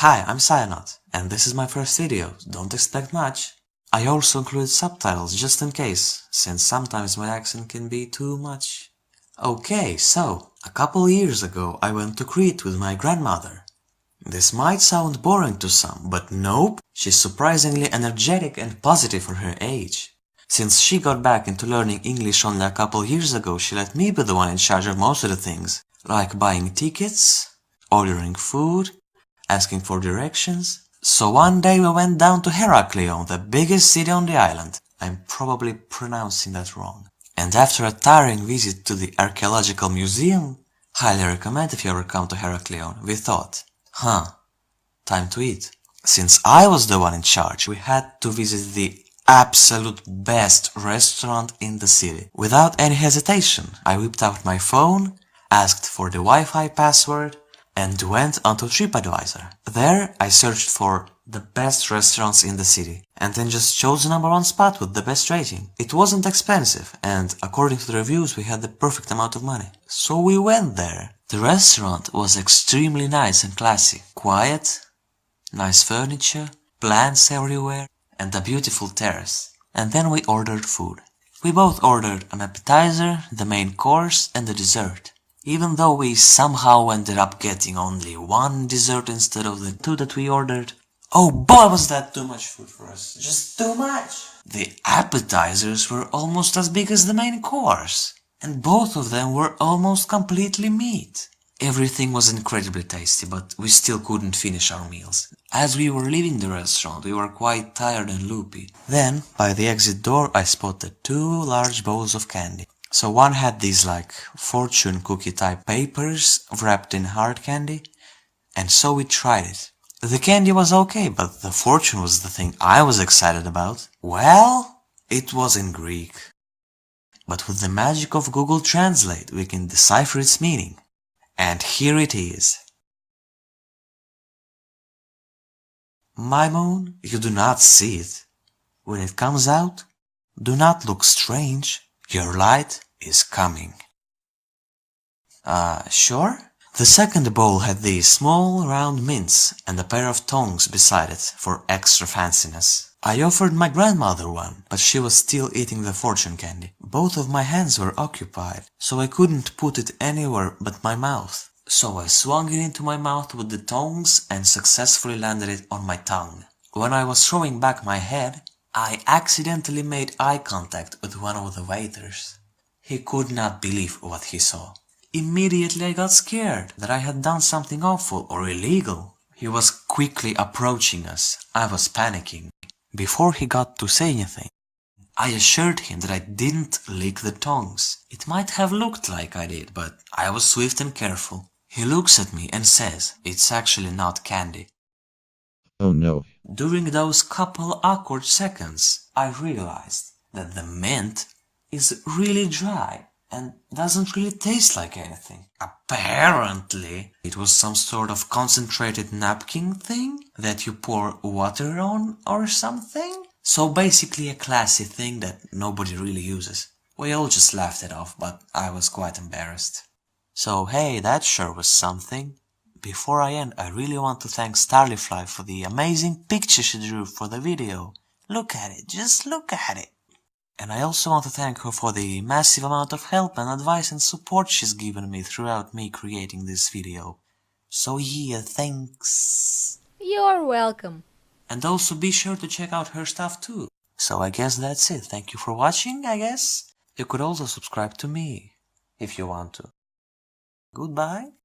Hi, I'm Cyanaut, and this is my first video, don't expect much. I also included subtitles just in case, since sometimes my accent can be too much. Okay, so, a couple years ago I went to Crete with my grandmother. This might sound boring to some, but nope, she's surprisingly energetic and positive for her age. Since she got back into learning English only a couple years ago, she let me be the one in charge of most of the things, like buying tickets, ordering food, asking for directions. So one day we went down to Heraklion, the biggest city on the island. I'm probably pronouncing that wrong. And after a tiring visit to the archaeological museum, highly recommend if you ever come to Heraklion, we thought, time to eat. Since I was the one in charge, we had to visit the absolute best restaurant in the city. Without any hesitation, I whipped out my phone, asked for the Wi-Fi password, and went onto TripAdvisor. There, I searched for the best restaurants in the city, and then just chose the #1 spot with the best rating. It wasn't expensive, and according to the reviews, we had the perfect amount of money. So we went there. The restaurant was extremely nice and classy. Quiet, nice furniture, plants everywhere, and a beautiful terrace. And then we ordered food. We both ordered an appetizer, the main course, and the dessert. Even though we somehow ended up getting only one dessert instead of the two that we ordered. Oh boy, was that too much food for us. Just too much! The appetizers were almost as big as the main course, and both of them were almost completely meat. Everything was incredibly tasty, but we still couldn't finish our meals. As we were leaving the restaurant, we were quite tired and loopy. Then, by the exit door, I spotted 2 large bowls of candy. So one had these like fortune cookie type papers wrapped in hard candy, and so we tried it. The candy was okay, but the fortune was the thing I was excited about. Well, it was in Greek. But with the magic of Google Translate, we can decipher its meaning. And here it is. My moon, you do not see it. When it comes out, do not look strange. Your light is coming. Sure? The second bowl had these small round mints and a pair of tongs beside it for extra fanciness. I offered my grandmother one, but she was still eating the fortune candy. Both of my hands were occupied, so I couldn't put it anywhere but my mouth. So I swung it into my mouth with the tongs and successfully landed it on my tongue. When I was throwing back my head, I accidentally made eye contact with one of the waiters. He could not believe what he saw. Immediately I got scared that I had done something awful or illegal. He was quickly approaching us. I was panicking. Before he got to say anything, I assured him that I didn't lick the tongs. It might have looked like I did, but I was swift and careful. He looks at me and says, "It's actually not candy." Oh no. During those couple awkward seconds, I realized that the mint is really dry and doesn't really taste like anything. Apparently, it was some sort of concentrated napkin thing that you pour water on or something. So basically a classy thing that nobody really uses. We all just laughed it off, but I was quite embarrassed. So hey, that sure was something. Before I end, I really want to thank Starlyfly for the amazing picture she drew for the video. Look at it, just look at it. And I also want to thank her for the massive amount of help and advice and support she's given me throughout me creating this video. So yeah, thanks. You're welcome. And also be sure to check out her stuff too. So I guess that's it. Thank you for watching, I guess. You could also subscribe to me, if you want to. Goodbye.